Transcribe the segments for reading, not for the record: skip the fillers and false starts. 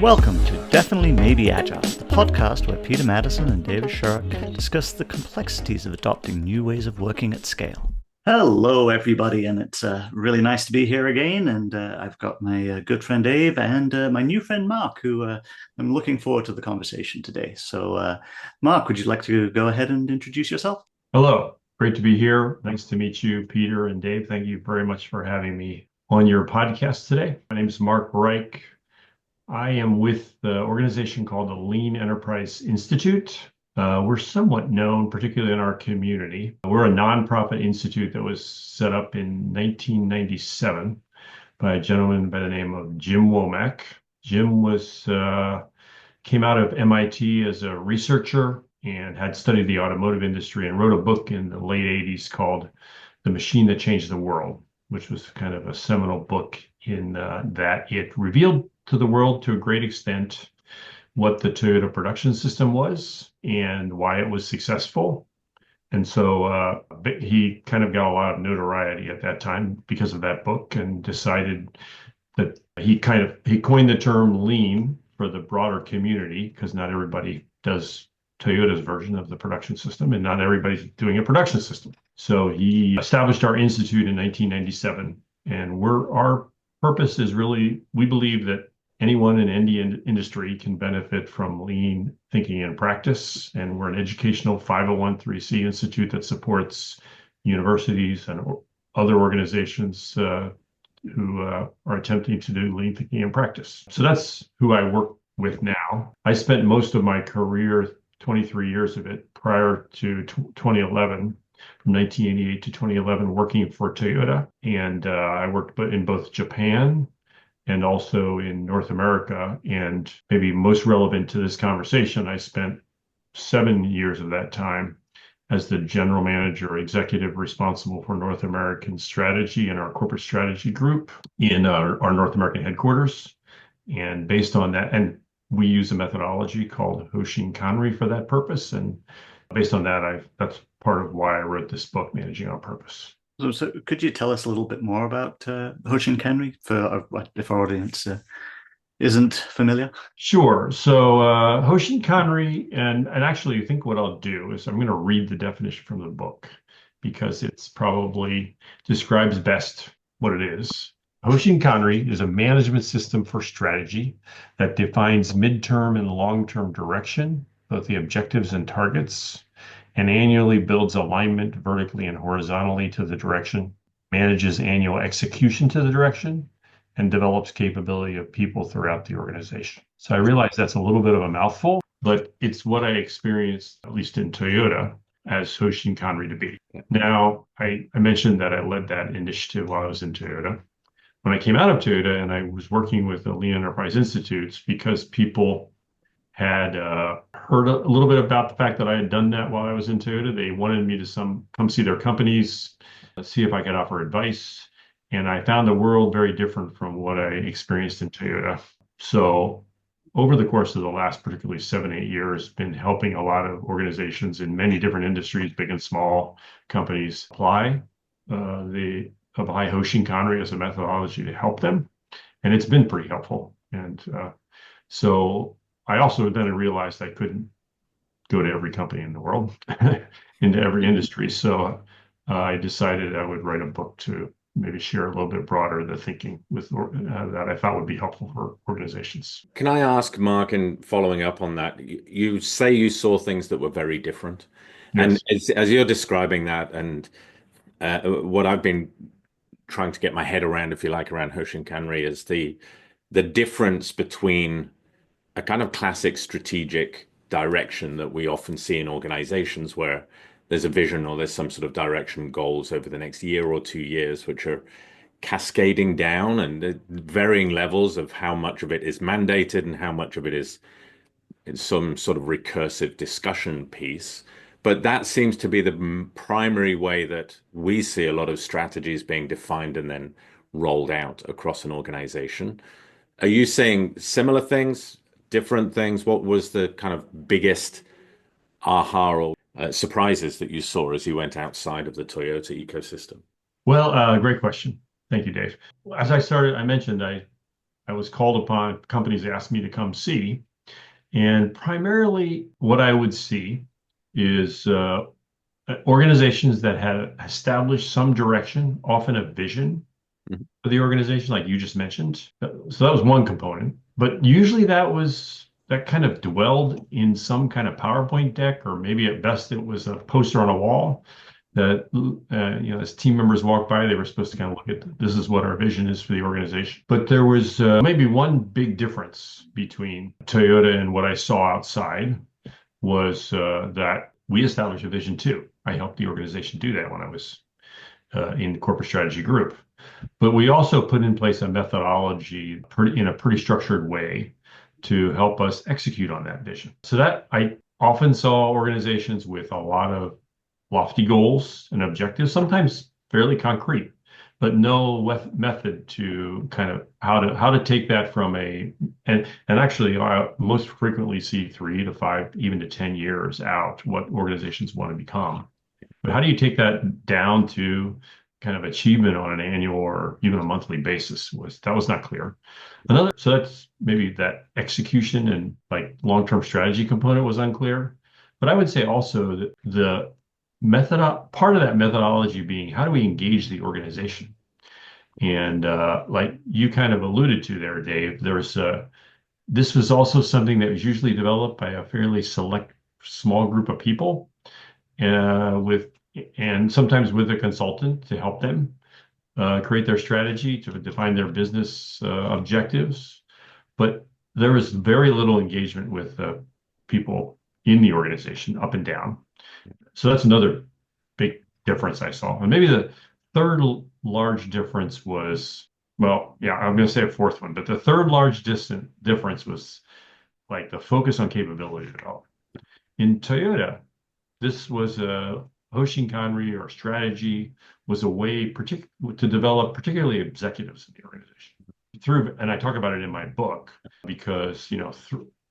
Welcome to Definitely Maybe Agile, the podcast where Peter Maddison and David Sharrock discuss the complexities of adopting new ways of working at scale. Hello, everybody, and it's really nice to be here again. And I've got my good friend Dave and my new friend Mark, who I'm looking forward to the conversation today. So, Mark, would you like to go ahead and introduce yourself? Hello, great to be here. Nice to meet you, Peter and Dave. Thank you very much for having me on your podcast today. My name is Mark Reich. I am with the organization called the Lean Enterprise Institute. We're somewhat known, particularly in our community. We're a nonprofit institute that was set up in 1997 by a gentleman by the name of Jim Womack. Jim came out of MIT as a researcher and had studied the automotive industry and wrote a book in the late 80s called The Machine That Changed the World, which was kind of a seminal book in that it revealed to the world to a great extent what the Toyota production system was and why it was successful. And so he kind of got a lot of notoriety at that time because of that book and decided that he coined the term lean for the broader community because not everybody does Toyota's version of the production system and not everybody's doing a production system. So he established our institute in 1997, and our purpose is really, we believe that anyone in any industry can benefit from lean thinking and practice. And we're an educational 501(c) institute that supports universities and other organizations who are attempting to do lean thinking and practice. So that's who I work with now. I spent most of my career, 23 years of it, prior to 2011, from 1988 to 2011, working for Toyota. And I worked in both Japan and also in North America. And maybe most relevant to this conversation, I spent 7 years of that time as the general manager, executive responsible for North American strategy in our corporate strategy group in our North American headquarters. And based on that, and we use a methodology called Hoshin Kanri for that purpose. And based on that, that's part of why I wrote this book, Managing on Purpose. So could you tell us a little bit more about Hoshin Kanri if our audience isn't familiar? Sure. So Hoshin Kanri, and actually, I think what I'll do is I'm going to read the definition from the book because it's probably describes best what it is. Hoshin Kanri is a management system for strategy that defines midterm and long-term direction, both the objectives and targets, and annually builds alignment vertically and horizontally to the direction, manages annual execution to the direction, and develops capability of people throughout the organization. So I realize that's a little bit of a mouthful, but it's what I experienced, at least in Toyota, as Hoshin Kanri to be. Yeah. Now, I mentioned that I led that initiative while I was in Toyota. When I came out of Toyota and I was working with the Lean Enterprise Institutes, because people had heard a little bit about the fact that I had done that while I was in Toyota, they wanted me to come see their companies, see if I could offer advice. And I found the world very different from what I experienced in Toyota. So over the course of the last particularly 7, 8 years, been helping a lot of organizations in many different industries, big and small companies, apply apply Hoshin Kanri as a methodology to help them. And it's been pretty helpful. And so I also then realized I couldn't go to every company in the world, into every industry. So I decided I would write a book to maybe share a little bit broader the thinking with that I thought would be helpful for organizations. Can I ask, Mark, and following up on that, you say you saw things that were very different. And Yes. as you're describing that, and what I've been trying to get my head around, if you like, around Hoshin Kanri is the difference between a kind of classic strategic direction that we often see in organizations where there's a vision or there's some sort of direction goals over the next year or 2 years, which are cascading down and varying levels of how much of it is mandated and how much of it is in some sort of recursive discussion piece. But that seems to be the primary way that we see a lot of strategies being defined and then rolled out across an organization. Are you saying similar things, different things? What was the kind of biggest aha or surprises that you saw as you went outside of the Toyota ecosystem? Well, great question. Thank you, Dave. As I mentioned, I I was called upon, companies asked me to come see. And primarily what I would see is organizations that had established some direction, often a vision Mhm. for the organization, like you just mentioned. So that was one component. But usually that kind of dwelled in some kind of PowerPoint deck, or maybe at best it was a poster on a wall that as team members walked by, they were supposed to kind of look at, this is what our vision is for the organization. But there was maybe one big difference between Toyota and what I saw outside was that we established a vision too. I helped the organization do that when I was in the corporate strategy group. But we also put in place a methodology in a pretty structured way to help us execute on that vision. So that I often saw organizations with a lot of lofty goals and objectives, sometimes fairly concrete, but no method to kind of how to take that from and actually I most frequently see 3 to 5, even to 10 years out what organizations want to become. But how do you take that down to kind of achievement on an annual or even a monthly basis? That was not clear. So that's maybe that execution and like long-term strategy component was unclear. But I would say also that the part of that methodology being how do we engage the organization? And like you kind of alluded to there, Dave, this was also something that was usually developed by a fairly select small group of people with and sometimes with a consultant to help them create their strategy, to define their business objectives. But there was very little engagement with people in the organization, up and down. So that's another big difference I saw. And maybe the third large difference was, well, yeah, I'm going to say a fourth one, but the third large difference was like the focus on capability development. In Toyota, this was a Hoshin Kanri or strategy was a way to develop particularly executives in the organization. And I talk about it in my book because,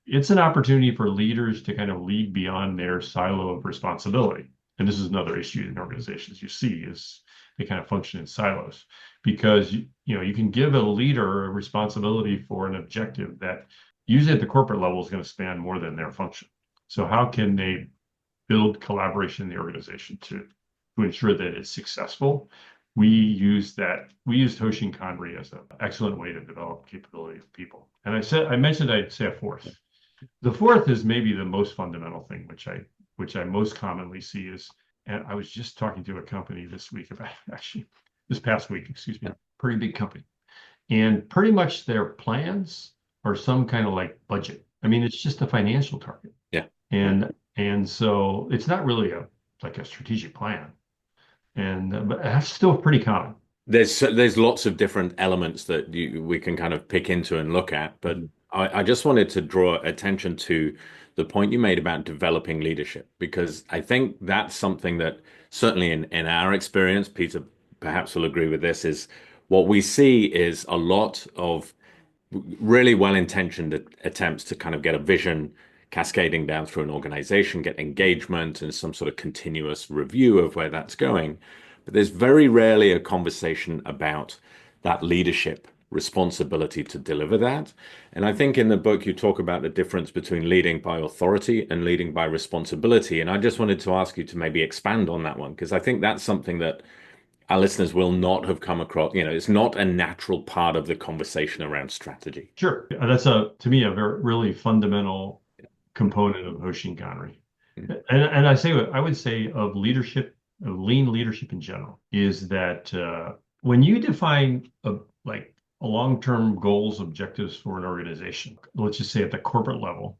it's an opportunity for leaders to kind of lead beyond their silo of responsibility. And this is another issue in organizations you see is they kind of function in silos because, you can give a leader a responsibility for an objective that usually at the corporate level is going to span more than their function. So how can they build collaboration in the organization to ensure that it's successful? We used Hoshin Kanri as an excellent way to develop capability of people. And I mentioned I'd say a fourth. The fourth is maybe the most fundamental thing, which I most commonly see is, and I was just talking to a company this past week, excuse me, pretty big company. And pretty much their plans are some kind of like budget. I mean, it's just a financial target. Yeah. And so it's not really like a strategic plan. But that's still pretty common. There's lots of different elements that we can kind of pick into and look at, but I just wanted to draw attention to the point you made about developing leadership, because I think that's something that certainly in our experience, Peter perhaps will agree with this, is what we see is a lot of really well-intentioned attempts to kind of get a vision cascading down through an organization, get engagement and some sort of continuous review of where that's going. But there's very rarely a conversation about that leadership responsibility to deliver that. And I think in the book, you talk about the difference between leading by authority and leading by responsibility. And I just wanted to ask you to maybe expand on that one, because I think that's something that our listeners will not have come across. It's not a natural part of the conversation around strategy. Sure. That's to me, a very really fundamental component of Hoshin Kanri. And I would say of leadership, of lean leadership in general, is that when you define like a long-term goals, objectives for an organization, let's just say at the corporate level,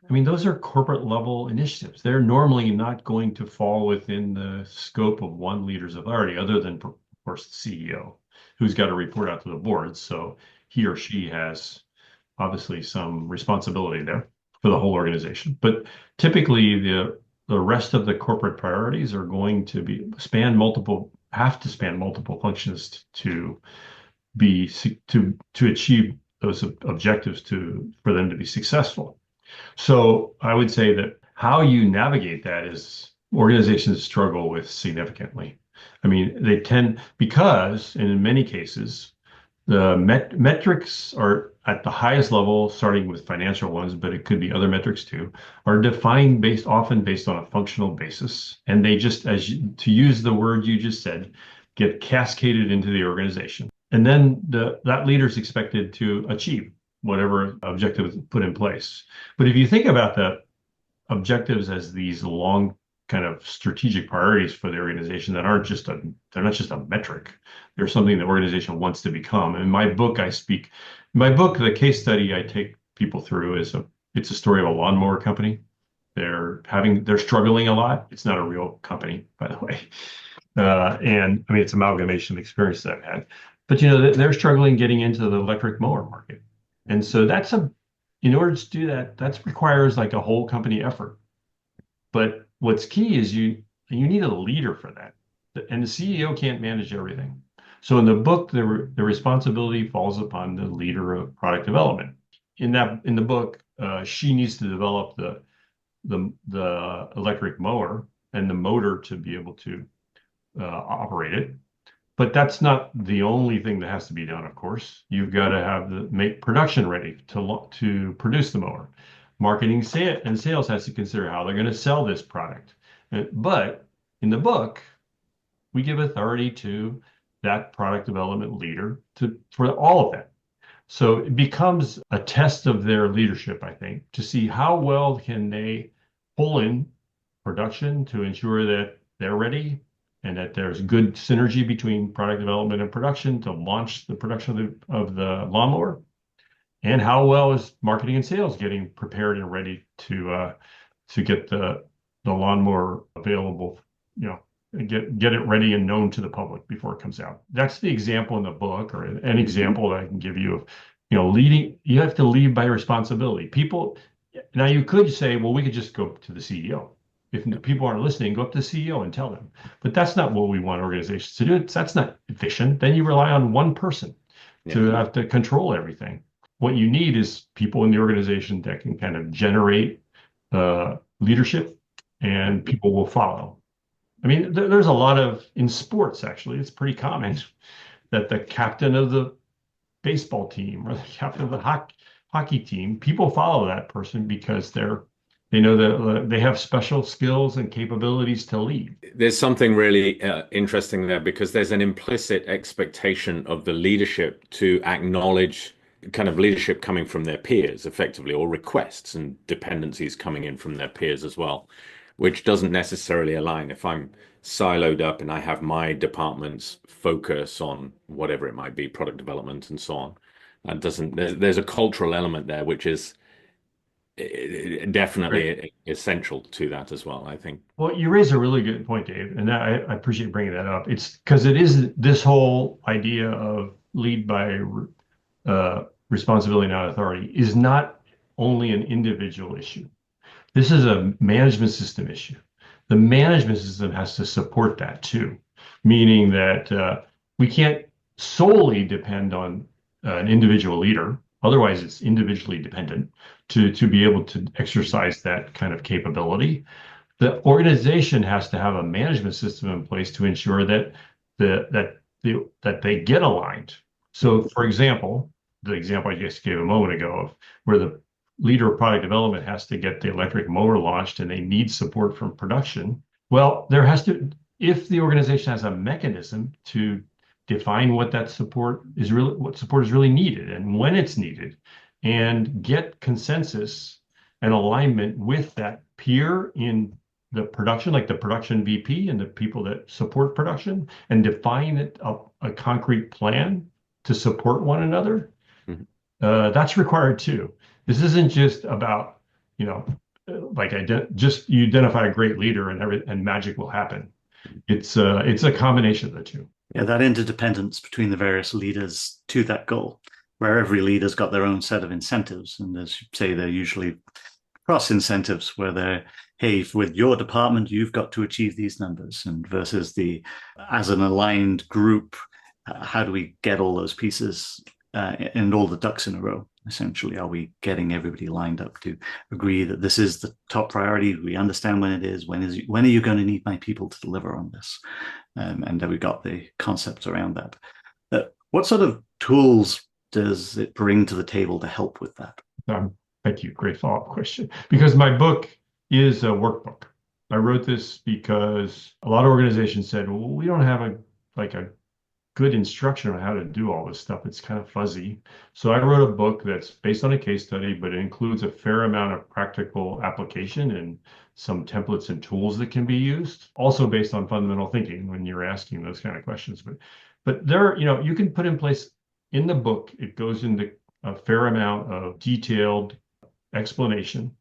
I mean, those are corporate level initiatives. They're normally not going to fall within the scope of one leader's authority, other than, of course, the CEO, who's got to report out to the board. So he or she has obviously some responsibility there for the whole organization. But typically, the rest of the corporate priorities are going to have to span multiple functions to achieve those objectives for them to be successful. So I would say that how you navigate that is organizations struggle with significantly. I mean, because in many cases, The metrics are at the highest level, starting with financial ones, but it could be other metrics too, are defined often based on a functional basis. And they just, to use the word you just said, get cascaded into the organization. And then that leader is expected to achieve whatever objective is put in place. But if you think about the objectives as these long kind of strategic priorities for the organization that aren't just they're not just a metric. They're something the organization wants to become. In my book, the case study I take people through it's a story of a lawnmower company. They're struggling a lot. It's not a real company, by the way. And I mean, it's amalgamation of experience that I've had. But they're struggling getting into the electric mower market. And so in order to do that requires like a whole company effort. But what's key is you need a leader for that. And the CEO can't manage everything. So in the book, the responsibility falls upon the leader of product development. In the book, she needs to develop the electric mower and the motor to be able to operate it. But that's not the only thing that has to be done, of course. You've got to make production ready to produce the mower. Marketing and sales has to consider how they're going to sell this product. But in the book, we give authority to that product development leader for all of that. So it becomes a test of their leadership, I think, to see how well can they pull in production to ensure that they're ready and that there's good synergy between product development and production to launch the production of the lawnmower. And how well is marketing and sales getting prepared and ready to get the lawnmower available, get it ready and known to the public before it comes out. That's the example in the book, or an example that I can give you of, leading. You have to lead by responsibility. Now you could say, well, we could just go to the CEO. If people aren't listening, go up to the CEO and tell them. But that's not what we want organizations to do. That's not efficient. Then you rely on one person to have to control everything. What you need is people in the organization that can kind of generate leadership, and people will follow. I mean, there's a lot in sports, actually, it's pretty common that the captain of the baseball team or the captain of the hockey team, people follow that person because they know that they have special skills and capabilities to lead. There's something really interesting there, because there's an implicit expectation of the leadership to acknowledge kind of leadership coming from their peers effectively, or requests and dependencies coming in from their peers as well, which doesn't necessarily align. If I'm siloed up and I have my department's focus on whatever it might be, product development and so on, there's a cultural element there, which is definitely essential to that as well, I think. Well, you raise a really good point, Dave, and I appreciate bringing that up. It's because it is this whole idea of lead by responsibility, not authority, is not only an individual issue. This is a management system issue. The management system has to support that too, meaning that we can't solely depend on an individual leader. Otherwise, it's individually dependent to be able to exercise that kind of capability. The organization has to have a management system in place to ensure that they get aligned. So, for example, the example I just gave a moment ago of where the leader of product development has to get the electric mower launched and they need support from production. Well, if the organization has a mechanism to define what support is really needed and when it's needed, and get consensus and alignment with that peer in the production, like the production VP and the people that support production, and define a concrete plan to support one another. That's required too. This isn't just about, like just you identify a great leader and magic will happen. It's a combination of the two. Yeah, that interdependence between the various leaders to that goal, where every leader's got their own set of incentives. And as you say, they're usually cross incentives where they're, hey, with your department, you've got to achieve these numbers, and versus as an aligned group, how do we get all those pieces and all the ducks in a row? Essentially, are we getting everybody lined up to agree that this is the top priority? We understand when it is. When are you going to need my people to deliver on this? And then we got the concepts around that. What sort of tools does it bring to the table to help with that? Thank you. Great follow-up question. Because my book is a workbook. I wrote this because a lot of organizations said, well, we don't have a good instruction on how to do all this stuff. It's kind of fuzzy. So I wrote a book that's based on a case study, but it includes a fair amount of practical application and some templates and tools that can be used. Also based on fundamental thinking when you're asking those kind of questions. But there, you can put in place in the book, it goes into a fair amount of detailed explanation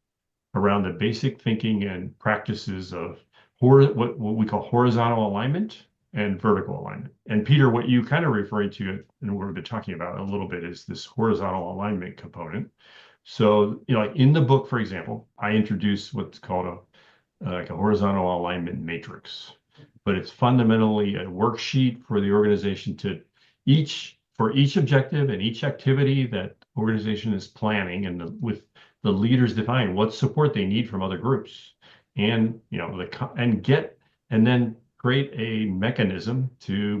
around the basic thinking and practices of what we call horizontal alignment and vertical alignment. And Peter, what you kind of referring to, and what we've been talking about a little bit, is this horizontal alignment component. So, like in the book, for example, I introduce what's called like a horizontal alignment matrix, but it's fundamentally a worksheet for the organization for each objective and each activity that organization is planning, and with the leaders define what support they need from other groups, and and then create a mechanism to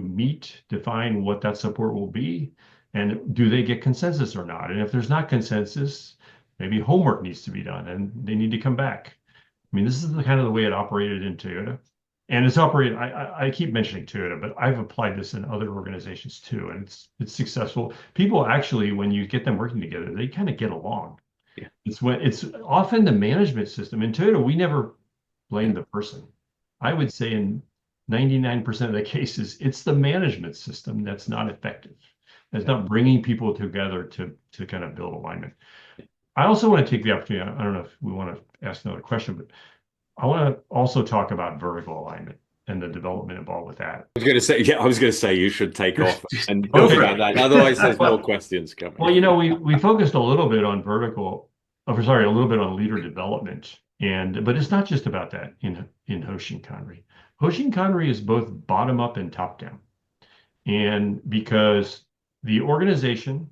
define what that support will be, and do they get consensus or not? And if there's not consensus, maybe homework needs to be done and they need to come back. I mean, this is the kind of the way it operated in Toyota. And it's operated, I keep mentioning Toyota, but I've applied this in other organizations too, and it's successful. People actually, when you get them working together, they kind of get along. Yeah. It's often the management system. In Toyota, we never blame the person. I would say in 99% of the cases, it's the management system that's not effective. That's not bringing people together to kind of build alignment. I also want to take the opportunity, I don't know if we want to ask another question, but I want to also talk about vertical alignment and the development involved with that. I was going to say you should take off and talk about that. Otherwise, there's more questions coming. Well, we focused a little bit on a little bit on leader development, but it's not just about that in Hoshin Kanri. Hoshin Kanri is both bottom up and top down, and because the organization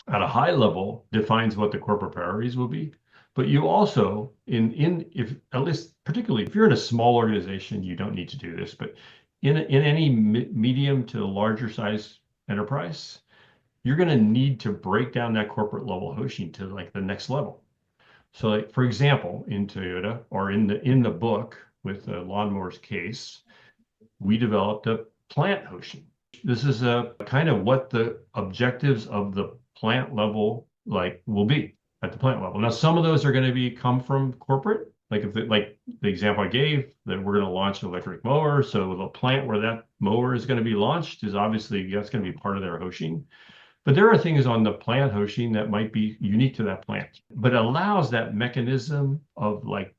at a high level defines what the corporate priorities will be. But you also, particularly if you're in a small organization, you don't need to do this. But in any medium to larger size enterprise, you're going to need to break down that corporate level Hoshin to like the next level. So, like for example, in Toyota or in the book with the lawnmowers case, we developed a plant Hoshin. This is a kind of what the objectives of the plant level will be at the plant level. Now, some of those are going to come from corporate, like the example I gave, that we're going to launch an electric mower. So the plant where that mower is going to be launched is obviously that's going to be part of their Hoshin. But there are things on the plant Hoshin that might be unique to that plant, but it allows that mechanism of like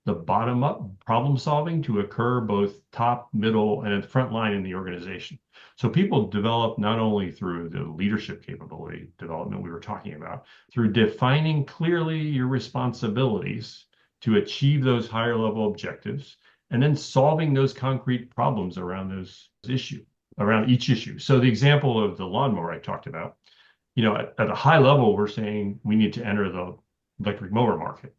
the bottom up problem solving to occur both top, middle, and at front line in the organization. So people develop not only through the leadership capability development we were talking about, through defining clearly your responsibilities to achieve those higher level objectives, and then solving those concrete problems around around each issue. So the example of the lawnmower I talked about, at a high level, we're saying we need to enter the electric mower market.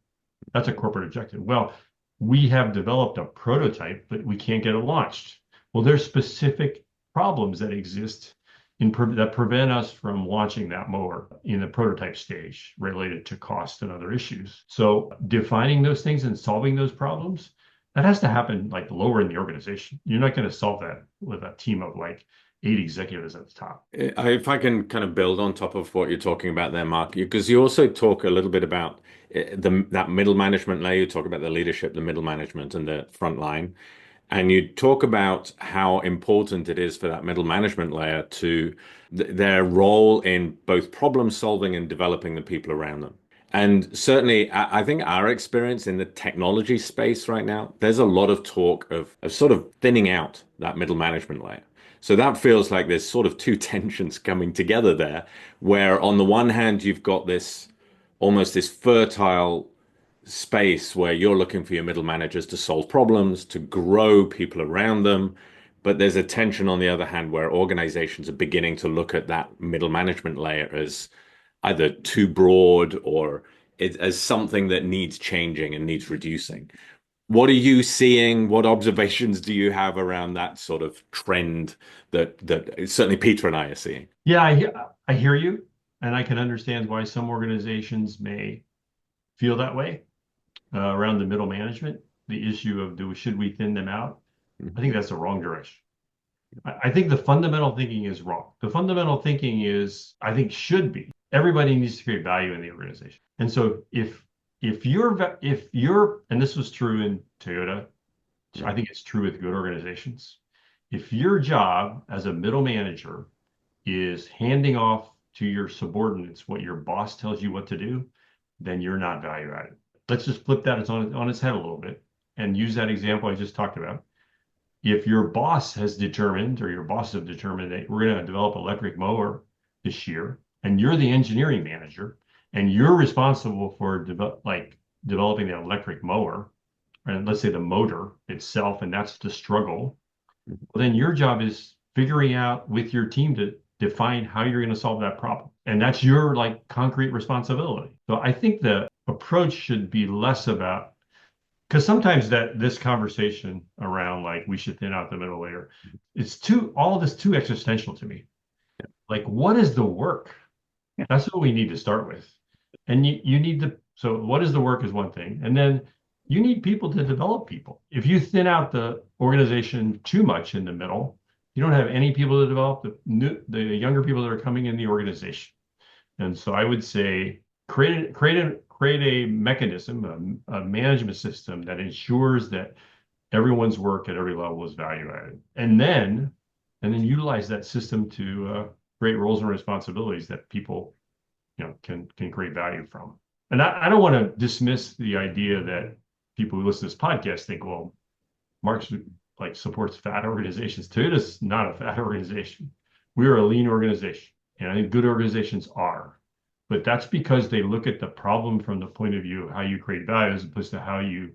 That's a corporate objective. Well, we have developed a prototype, but we can't get it launched. Well, there's specific problems that exist that prevent us from launching that mower in the prototype stage related to cost and other issues. So defining those things and solving those problems, that has to happen like lower in the organization. You're not going to solve that with a team of like 8 executives at the top. If I can kind of build on top of what you're talking about there, Mark, because you also talk a little bit about that middle management layer. You talk about the leadership, the middle management, and the front line. And you talk about how important it is for that middle management layer to their role in both problem solving and developing the people around them. And certainly, I think our experience in the technology space right now, there's a lot of talk of sort of thinning out that middle management layer. So that feels like there's sort of two tensions coming together there, where on the one hand, you've got almost this fertile space where you're looking for your middle managers to solve problems, to grow people around them. But there's a tension on the other hand where organizations are beginning to look at that middle management layer as either too broad or as something that needs changing and needs reducing. What are you seeing? What observations do you have around that sort of trend that certainly Peter and I are seeing? Yeah, I hear you, and I can understand why some organizations may feel that way around the middle management. The issue of should we thin them out? I think that's the wrong direction. I think the fundamental thinking is wrong. The fundamental thinking is, I think, should be everybody needs to create value in the organization. And so if you're and this was true in Toyota, I think it's true with good organizations. If your job as a middle manager is handing off to your subordinates what your boss tells you what to do, then you're not value added. Let's just flip that on its head a little bit and use that example I just talked about. If your boss has determined, or your bosses have determined, that we're going to develop an electric mower this year, and you're the engineering manager, and you're responsible for developing the electric mower, and let's say the motor itself, and that's the struggle, well, then your job is figuring out with your team to define how you're going to solve that problem. And that's your concrete responsibility. So I think the approach should be less about, because sometimes this conversation around we should thin out the middle layer, all of this too existential to me. What is the work? That's what we need to start with. And you need so what is the work is one thing. And then you need people to develop people. If you thin out the organization too much in the middle, you don't have any people to develop the younger people that are coming in the organization. And so I would say create a mechanism, a management system that ensures that everyone's work at every level is value added, and then utilize that system to create roles and responsibilities that people can create value from. And I don't want to dismiss the idea that people who listen to this podcast think, well, Mark's supports fat organizations. Toyota's not a fat organization. We're a lean organization, and I think good organizations are. But that's because they look at the problem from the point of view of how you create value, as opposed to how you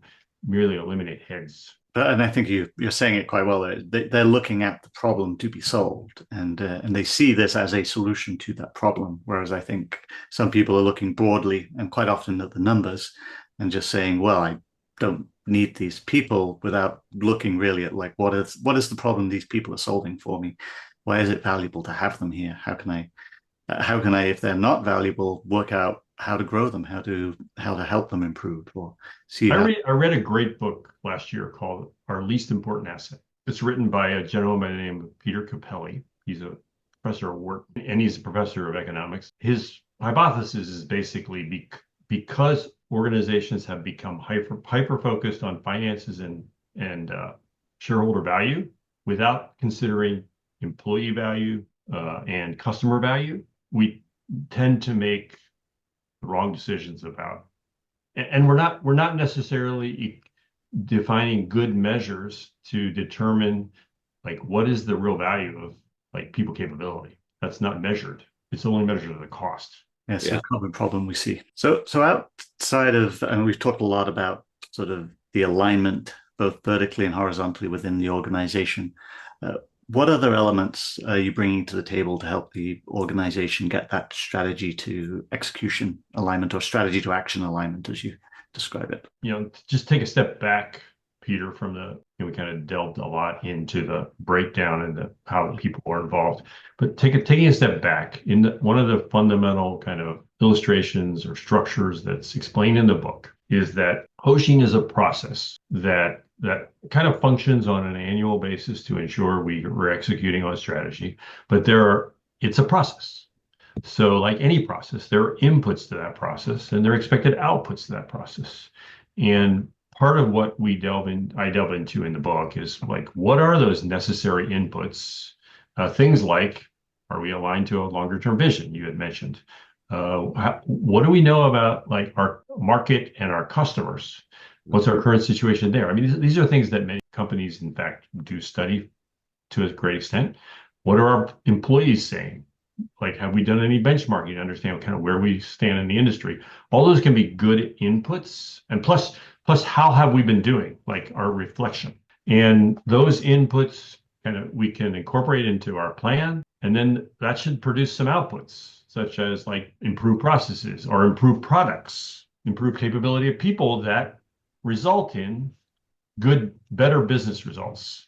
merely eliminate heads. And I think you're saying it quite well there. They're looking at the problem to be solved, and they see this as a solution to that problem. Whereas I think some people are looking broadly and quite often at the numbers and just saying, well, I don't need these people, without looking really at what is the problem these people are solving for me? Why is it valuable to have them here? How can I, if they're not valuable, work out how to grow them, how to help them improve, or see. I read a great book last year called Our Least Important Asset. It's written by a gentleman by the name of Peter Capelli. He's a professor of work, and he's a professor of economics. His hypothesis is basically because organizations have become hyper focused on finances and shareholder value without considering employee value and customer value, we tend to make the wrong decisions about. And we're not necessarily defining good measures to determine what is the real value of people capability. That's not measured. It's only measured at the cost. Yes, a common problem we see. So outside of, and we've talked a lot about sort of the alignment, both vertically and horizontally within the organization. What other elements are you bringing to the table to help the organization get that strategy to execution alignment, or strategy to action alignment, as you describe it? Just take a step back, Peter, from we kind of delved a lot into the breakdown and how people are involved. But taking a step back, one of the fundamental kind of illustrations or structures that's explained in the book is that Hoshin is a process that kind of functions on an annual basis to ensure we're executing on strategy. But it's a process. So like any process, there are inputs to that process and there are expected outputs to that process. And part of what I delve into in the book is what are those necessary inputs? Things like, are we aligned to a longer term vision? You had mentioned. What do we know about our market and our customers? What's our current situation there? I mean, these are things that many companies, in fact, do study to a great extent. What are our employees saying? Have we done any benchmarking to understand kind of where we stand in the industry? All those can be good inputs. And plus, how have we been doing? Our reflection. And those inputs we can incorporate into our plan. And then that should produce some outputs, such as improved processes or improved products, improved capability of people that result in better business results.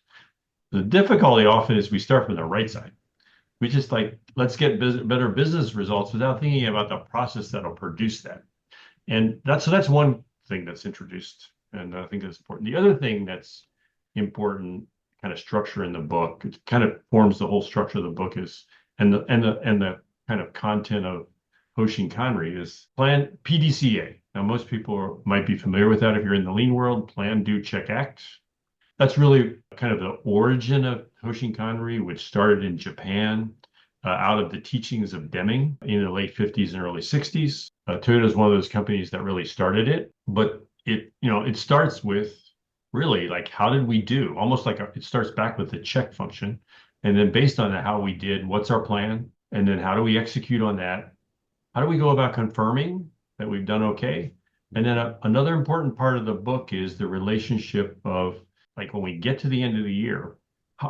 The difficulty often is we start from the right side. We just like, let's get better business results without thinking about the process that'll produce that. And that's one thing that's introduced, and I think that's important. The other thing that's important, kind of structure in the book, it kind of forms the whole structure of the book is, and the kind of content of Hoshin Kanri is plan PDCA. Now, most people might be familiar with that if you're in the lean world. Plan, do, check, act. That's really kind of the origin of Hoshin Kanri, which started in Japan out of the teachings of Deming in the late 50s and early 60s. Toyota is one of those companies that really started it, but it starts with really like, how did we do? Almost like it starts back with the check function. And then based on how we did, what's our plan? And then how do we execute on that? How do we go about confirming that we've done okay? And then another important part of the book is the relationship of like when we get to the end of the year,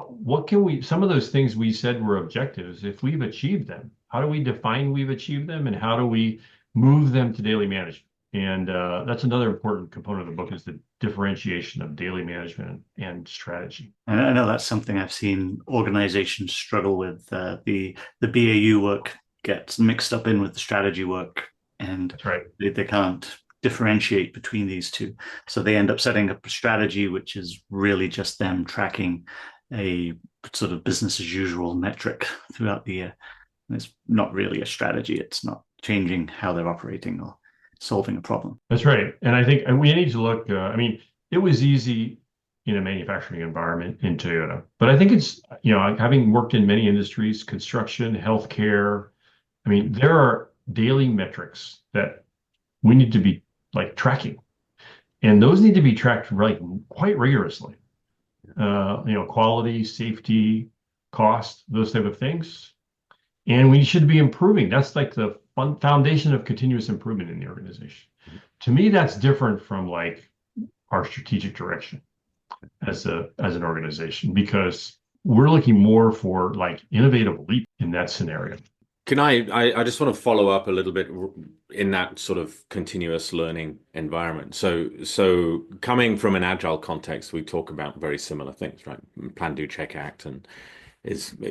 what can we, some of those things we said were objectives, if we've achieved them, how do we define we've achieved them and how do we move them to daily management? And that's another important component of the book is the differentiation of daily management and strategy. And I know that's something I've seen organizations struggle with. The BAU work gets mixed up in with the strategy work, and That's right. they can't differentiate between these two. So they end up setting up a strategy, which is really just them tracking a sort of business as usual metric throughout the year. And it's not really a strategy. It's not changing how they're operating or solving a problem. That's right. And I think we need to look, I mean, it was easy in a manufacturing environment in Toyota, but I think it's, having worked in many industries, construction, healthcare, I mean, there are daily metrics that we need to be like tracking, and those need to be tracked like quite rigorously. Quality, safety, cost, those type of things. And we should be improving. That's like the foundation of continuous improvement in the organization. To me, that's different from like our strategic direction as an organization, because we're looking more for like innovative leap in that scenario. Can I just want to follow up a little bit in that sort of continuous learning environment. So coming from an agile context, we talk about very similar things, right? Plan, do, check, act, and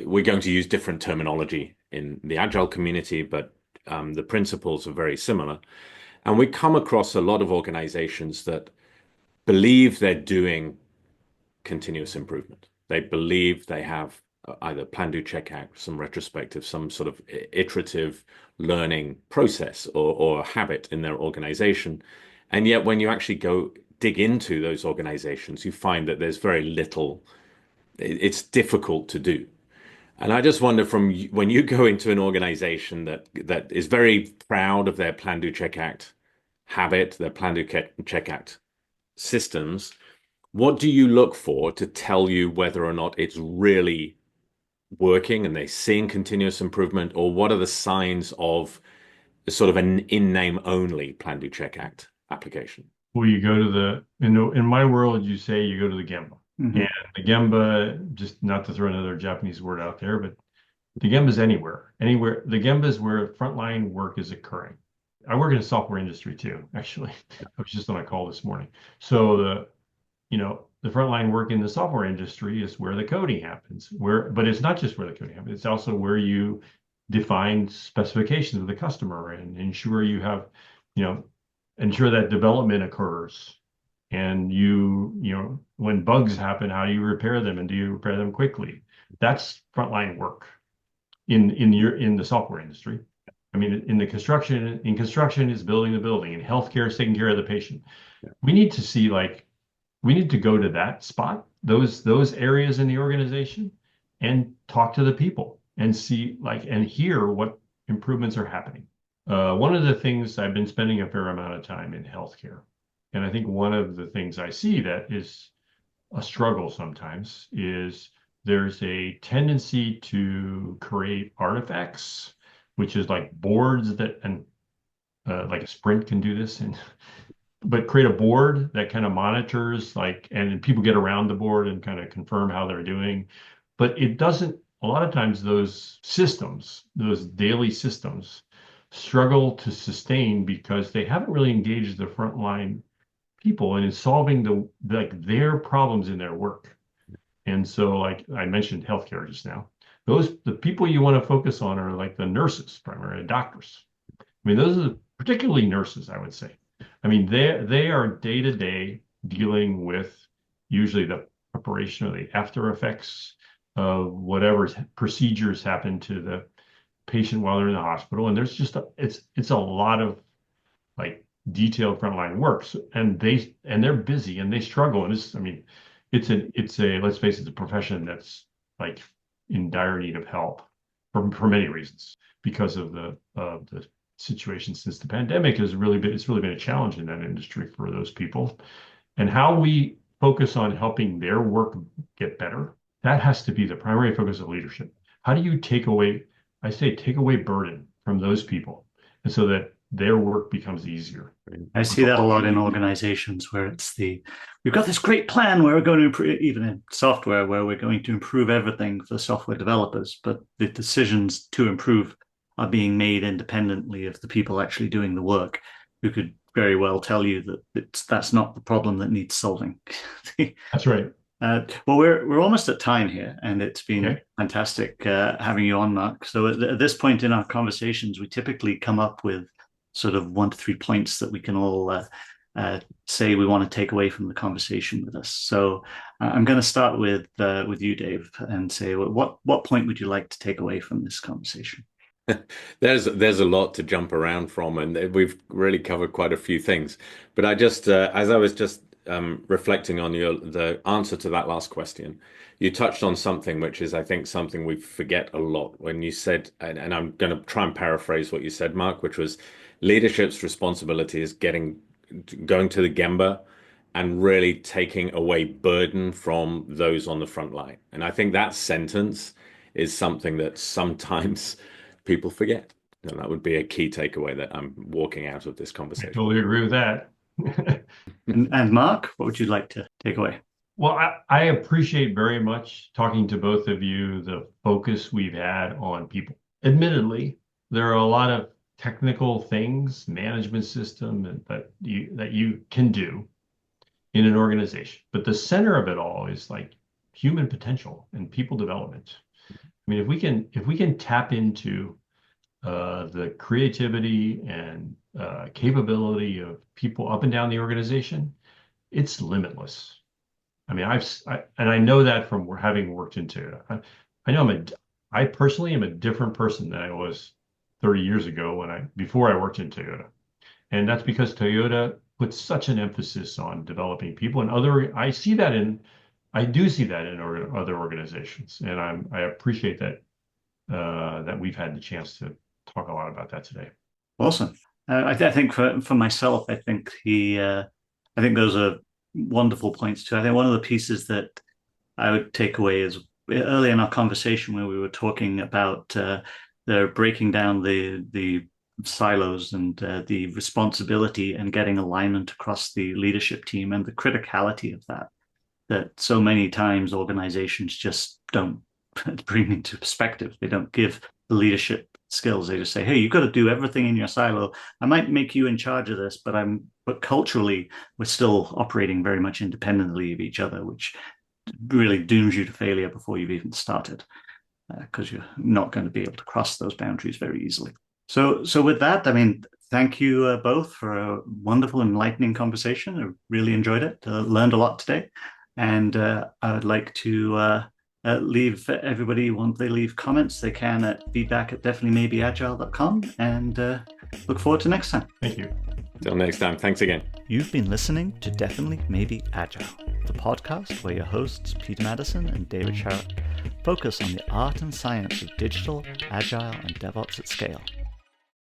we're going to use different terminology in the agile community, but the principles are very similar. And we come across a lot of organizations that believe they're doing continuous improvement. They believe they have either plan, do, check, act, some retrospective, some sort of iterative learning process or habit in their organization. And yet when you actually go dig into those organizations, you find that there's very little, it's difficult to do. And I just wonder, from when you go into an organization that is very proud of their plan, do, check, act habit, their plan, do, check, act systems, what do you look for to tell you whether or not it's really working and they're seeing continuous improvement, or what are the signs of sort of an in-name only plan, do, check, act application? Well, you go to in my world, you say you go to the Gemba. Mm-hmm. And the Gemba, just not to throw another Japanese word out there, but the Gemba is anywhere. The Gemba is where frontline work is occurring. I work in the software industry too, actually. I was just on a call this morning. So the frontline work in the software industry is where the coding happens. But it's not just where the coding happens. It's also where you define specifications of the customer and ensure you have, ensure that development occurs. And when bugs happen, how do you repair them, and do you repair them quickly? That's frontline work in the software industry. I mean, in construction is building the building, in healthcare is taking care of the patient. Yeah. We need to go to that spot, those areas in the organization, and talk to the people and see and hear what improvements are happening. One of the things, I've been spending a fair amount of time in healthcare. And I think one of the things I see that is a struggle sometimes is there's a tendency to create artifacts, which is like boards like a sprint can do this, but create a board that kind of monitors, and people get around the board and kind of confirm how they're doing. But it doesn't, a lot of times those daily systems struggle to sustain because they haven't really engaged the frontline people in solving their problems in their work. And so, like I mentioned healthcare just now, the people you want to focus on are like the nurses, primarily doctors. I mean, those are particularly nurses, I would say. I mean, they are day to day dealing with usually the preparation or the after effects of whatever procedures happen to the patient while they're in the hospital. And there's just it's a lot of like detailed frontline works, and they're busy and they struggle. And I mean, it's a let's face it, it's a profession that's like in dire need of help for many reasons because of the situation since the pandemic it's really been a challenge in that industry for those people. And how we focus on helping their work get better, that has to be the primary focus of leadership. How do you take away burden from those people, and so that their work becomes easier? I see that a lot in organizations where we've got this great plan where we're going to improve, even in software, where we're going to improve everything for software developers, but the decisions to improve are being made independently of the people actually doing the work, who could very well tell you that that's not the problem that needs solving. That's right. Well, we're almost at time here, and it's been fantastic having you on, Mark. So at this point in our conversations, we typically come up with sort of 1 to 3 points that we can all say we want to take away from the conversation with us. So I'm going to start with you, Dave, and say, what point would you like to take away from this conversation? There's a lot to jump around from, and we've really covered quite a few things. But I just, as I was just reflecting on the answer to that last question, you touched on something which is, I think, something we forget a lot when you said, and I'm going to try and paraphrase what you said, Mark, which was leadership's responsibility is going to the Gemba and really taking away burden from those on the front line. And I think that sentence is something that sometimes people forget. And that would be a key takeaway that I'm walking out of this conversation. I totally agree with that. and Mark, what would you like to take away? Well, I appreciate very much talking to both of you, the focus we've had on people. Admittedly, there are a lot of technical things, management system that you can do in an organization. But the center of it all is like human potential and people development. I mean, if we can tap into the creativity and capability of people up and down the organization, it's limitless. I mean, I know that from having worked in Toyota. I personally am a different person than I was 30 years ago before I worked in Toyota, and that's because Toyota puts such an emphasis on developing people, and I do see that in other organizations, and I appreciate that that we've had the chance to talk a lot about that today. Awesome. I think for myself, I think those are wonderful points too. I think one of the pieces that I would take away is early in our conversation where we were talking about the breaking down the silos and the responsibility and getting alignment across the leadership team and the criticality of that so many times organizations just don't bring into perspective. They don't give the leadership skills. They just say, hey, you've got to do everything in your silo. I might make you in charge of this, but culturally, we're still operating very much independently of each other, which really dooms you to failure before you've even started, because you're not going to be able to cross those boundaries very easily. So with that, I mean, thank you both for a wonderful, enlightening conversation. I really enjoyed it. Learned a lot today. And I would like to leave everybody, once they leave comments, they can at feedback@definitelymaybeagile.com, and look forward to next time. Thank you. Till next time. Thanks again. You've been listening to Definitely Maybe Agile, the podcast where your hosts, Peter Maddison and David Sharrock, focus on the art and science of digital, agile, and DevOps at scale.